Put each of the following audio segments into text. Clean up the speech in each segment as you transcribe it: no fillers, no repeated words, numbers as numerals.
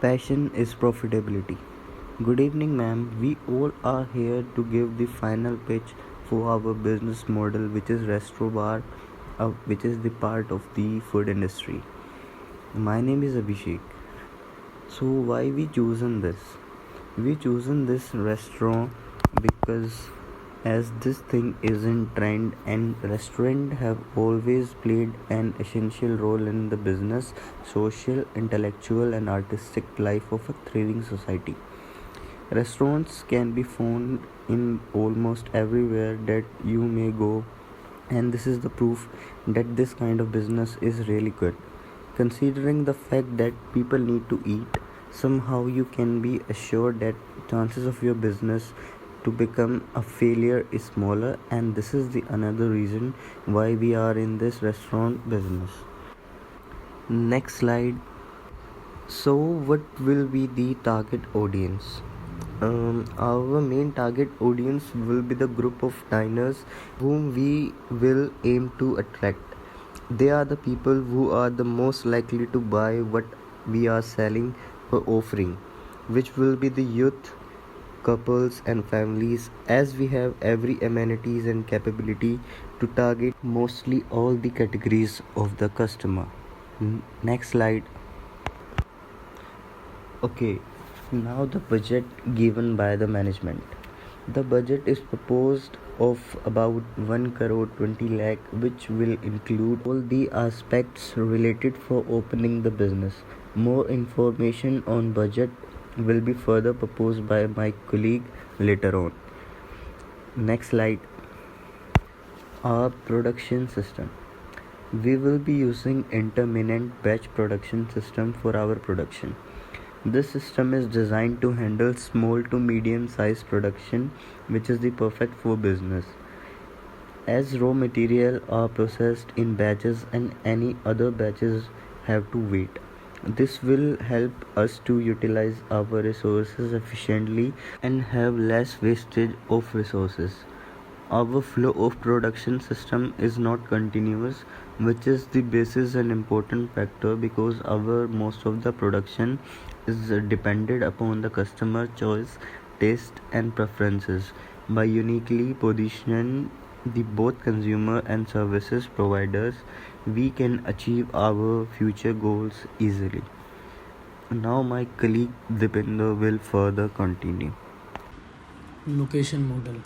Passion is profitability. Good evening, ma'am. We all are here to give the final pitch for our business model, which is Restro Bar, which is the part of the food industry. My name is Abhishek. So, why we chosen this? We chosen this restaurant because as this thing is in trend and restaurant have always played an essential role in the business, social, intellectual and artistic life of a thriving society. Restaurants can be found in almost everywhere that you may go, and this is the proof that this kind of business is really good. Considering the fact that people need to eat, somehow you can be assured that chances of your business to become a failure is smaller, and this is the another reason why we are in this restaurant business. Next slide. So, what will be the target audience? Our main target audience will be the group of diners whom we will aim to attract. They are the people who are the most likely to buy what we are selling or offering, which will be the youth, couples, and families, as we have every amenities and capability to target mostly all the categories of the customer. Next slide. Okay, now the budget given by the management. The budget is proposed of about 1 crore 20 lakh, which will include all the aspects related for opening the business. More information on budget will be further proposed by my colleague later on. Next slide. Our production system. We will be using intermittent batch production system for our production. This system is designed to handle small to medium size production, which is the perfect for business. As raw material are processed in batches and any other batches have to wait. This will help us to utilize our resources efficiently and have less wastage of resources. Our flow of production system is not continuous, which is the basis and important factor because our most of the production is dependent upon the customer choice, taste and preferences. By uniquely positioning the both consumer and services providers, we can achieve our future goals easily. Now my colleague Dipinder will further continue. Location model.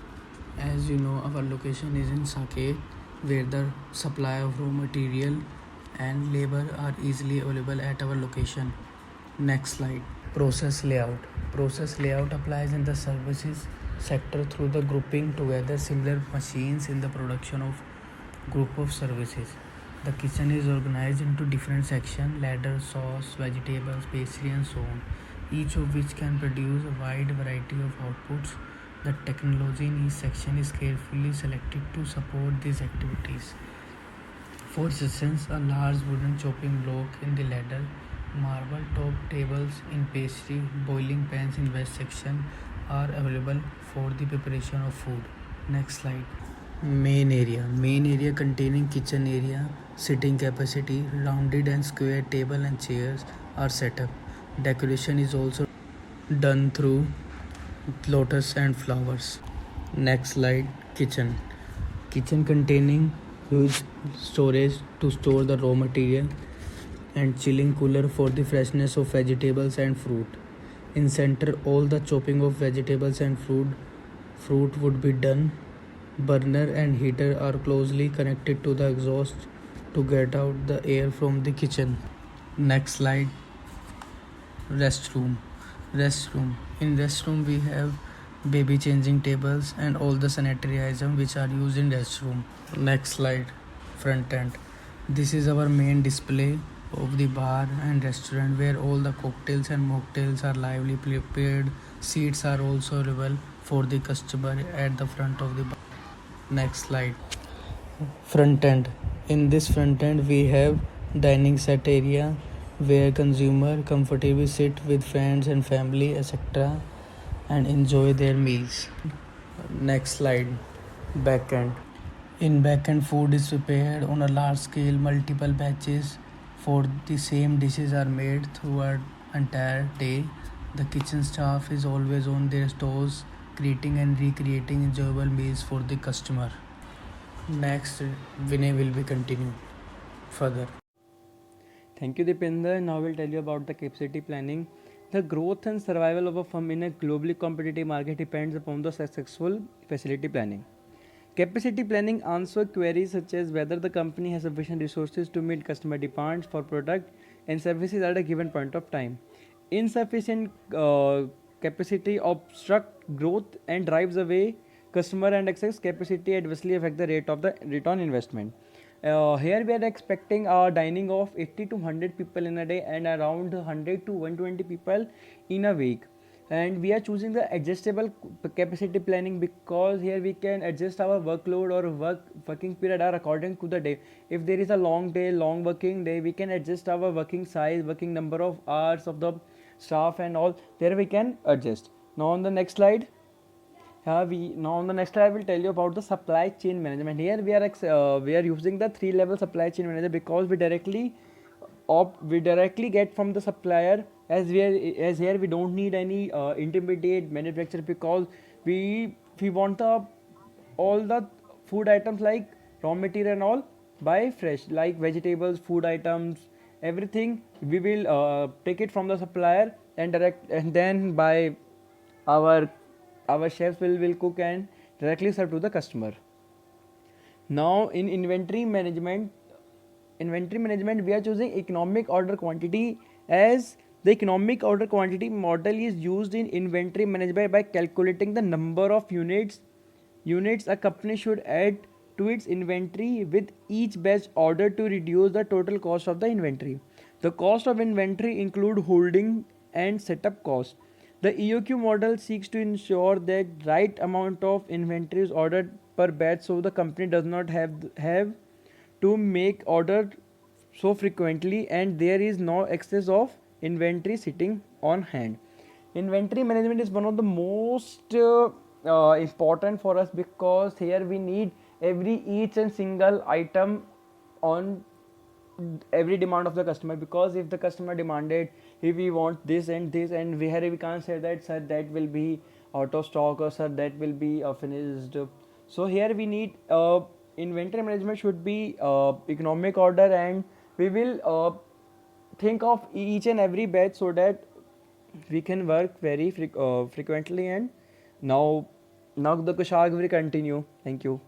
As you know, our location is in Sake, where the supply of raw material and labor are easily available at our location. Next slide. Process layout. Process layout applies in the services sector through the grouping together similar machines in the production of group of services. The kitchen is organized into different sections: ladder, sauce, vegetables, pastry and so on, each of which can produce a wide variety of outputs. The technology in each section is carefully selected to support these activities. For instance, a large wooden chopping block in the ladder, marble top tables in pastry, boiling pans in west section are available for the preparation of food. Next slide. Main area containing kitchen area, sitting capacity, rounded and square table and chairs are set up. Decoration is also done through lotus and flowers. Next slide. Kitchen containing huge storage to store the raw material and chilling cooler for the freshness of vegetables and fruit. In center, all the chopping of vegetables and fruit would be done. Burner and heater are closely connected to the exhaust to get out the air from the kitchen. Next slide. Restroom. In restroom we have baby changing tables and all the sanitary items which are used in restroom. Next slide. Front end. This is our main display of the bar and restaurant where all the cocktails and mocktails are lively prepared. Seats are also available for the customer at the front of the bar. Next slide. Front end. In this front end we have dining set area where consumer comfortably sit with friends and family etc. and enjoy their meals. Next slide. Back end. In back end, food is prepared on a large scale, multiple batches for the same dishes are made throughout entire day. The kitchen staff is always on their toes, creating and recreating enjoyable meals for the customer. Next, Vinay will be continue further. Thank you, Dipinder. Now we'll tell you about the capacity planning. The growth and survival of a firm in a globally competitive market depends upon the successful facility planning. Capacity planning answers queries such as whether the company has sufficient resources to meet customer demands for product and services at a given point of time. Insufficient capacity obstructs growth and drives away customer, and excess capacity adversely affect the rate of the return investment. Here we are expecting a dining of 80 to 100 people in a day and around 100 to 120 people in a week. And we are choosing the adjustable capacity planning because here we can adjust our workload or working period according to the day. If there is a long day, long working day, we can adjust our working size, working number of hours of the staff and all. There we can adjust. Now on the next slide. I will tell you about the supply chain management. Here we are using the 3-level supply chain manager because we directly get from the supplier, as here we don't need any intermediate manufacturer, because we want all the food items like raw material and all buy fresh, like vegetables, food items, everything we will take it from the supplier and then by our chefs will cook and directly serve to the customer. Now in inventory management we are choosing economic order quantity, as the economic order quantity model is used in inventory management by calculating the number of units a company should add to its inventory with each batch order to reduce the total cost of the inventory. The cost of inventory include holding and setup costs. The EOQ model seeks to ensure that right amount of inventory is ordered per batch, so the company does not have to make order so frequently and there is no excess of inventory sitting on hand. Inventory management is one of the most important for us, because here we need each and single item on every demand of the customer. Because if the customer demanded, if we want this and this, and we can't say that sir that will be out of stock, or sir that will be finished. So here we need inventory management should be economic order, and we will think of each and every batch so that we can work very frequently. And now the Kushag will continue. Thank you.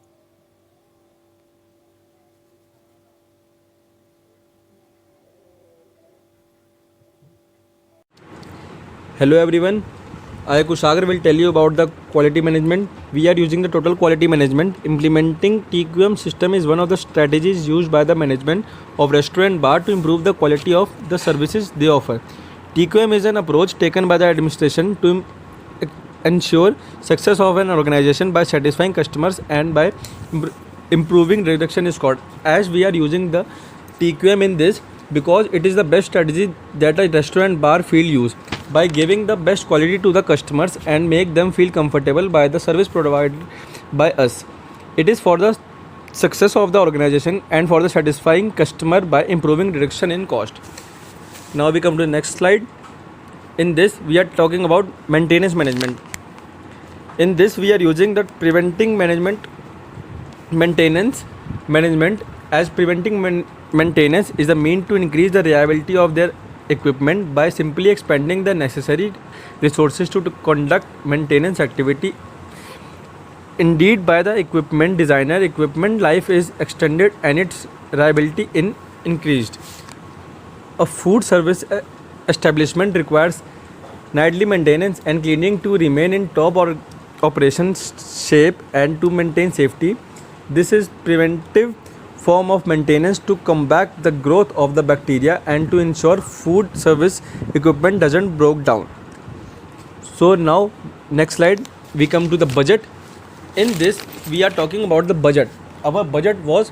Hello everyone, I Kushagar will tell you about the quality management. We are using the total quality management. Implementing TQM system is one of the strategies used by the management of restaurant bar to improve the quality of the services they offer. TQM is an approach taken by the administration to ensure success of an organization by satisfying customers and by improving reduction in cost. As we are using the TQM in this because it is the best strategy that a restaurant bar field use by giving the best quality to the customers and make them feel comfortable by the service provided by us. It is for the success of the organization and for the satisfying customer by improving reduction in cost. Now we come to the next slide. In this we are talking about maintenance management. In this we are using the maintenance management, as preventing maintenance is a mean to increase the reliability of their equipment by simply expending the necessary resources to conduct maintenance activity. Indeed, by the equipment designer, equipment life is extended and its reliability increased. A food service establishment requires nightly maintenance and cleaning to remain in top or operation shape and to maintain safety. This is preventive form of maintenance to combat the growth of the bacteria and to ensure food service equipment doesn't break down. So now next slide we come to the budget. In this we are talking about the budget. Our budget was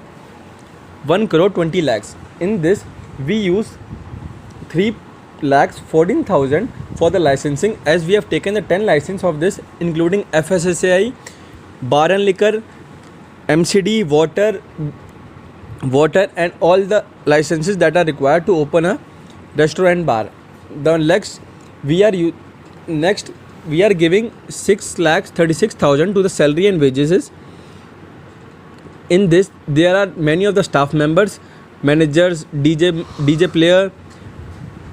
1 crore 20 lakhs. In this we use 3 lakhs 14,000 for the licensing, as we have taken the 10 license of this, including FSSAI, bar and liquor, MCD, water and all the licenses that are required to open a restaurant bar. the next we are giving 6,36,000 to the salary and wages. In this there are many of the staff members, managers, DJ player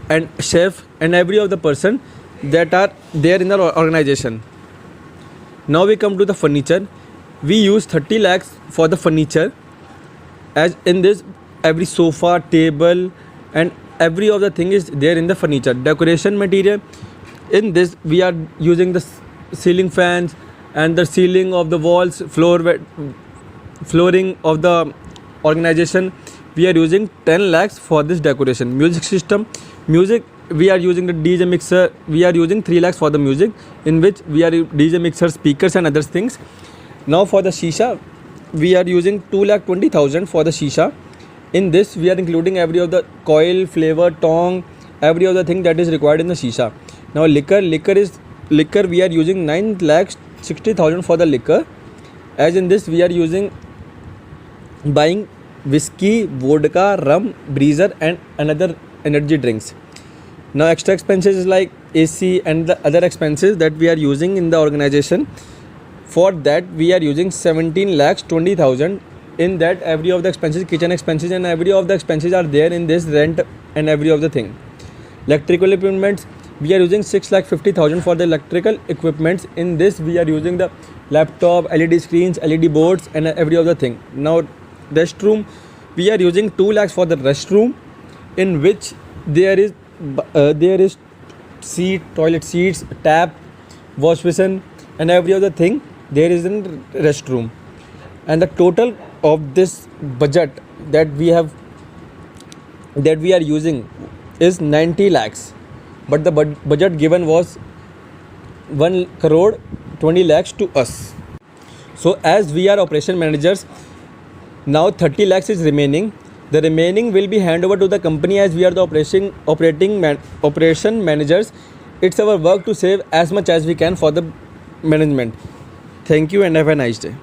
and chef and every of the person that are there in the organization. Now we come to the furniture. We use 30 lakhs for the furniture, as in this every sofa, table and every of the thing is there in the furniture. Decoration material, in this we are using the ceiling fans and the ceiling of the walls, flooring of the organization. We are using 10 lakhs for this decoration. Music system, music we are using the DJ mixer. We are using 3 lakhs for the music, in which we are DJ mixer, speakers and other things. Now for the shisha, we are using 2,20,000 for the shisha. In this we are including every of the coil, flavor, tong, every of the thing that is required in the shisha. Now liquor we are using 9,60,000 for the liquor, as in this we are buying whiskey, vodka, rum, breezer and another energy drinks. Now extra expenses like AC and the other expenses that we are using in the organization. For that we are using 17,20,000. In that every of the expenses, kitchen expenses and every of the expenses are there in this rent and every of the thing. Electrical equipments, we are using 6,50,000 for the electrical equipments. In this we are using the laptop, LED screens, LED boards and every other thing. Now restroom, we are using 2 lakhs for the restroom, in which there is toilet seats, tap, wash basin and every other thing there is in restroom. And the total of this budget that we are using is 90 lakhs, but the budget given was 1 crore 20 lakhs to us. So as we are operation managers, now 30 lakhs is remaining. The remaining will be handed over to the company, as we are the operation managers. It's our work to save as much as we can for the management. Thank you and have a nice day.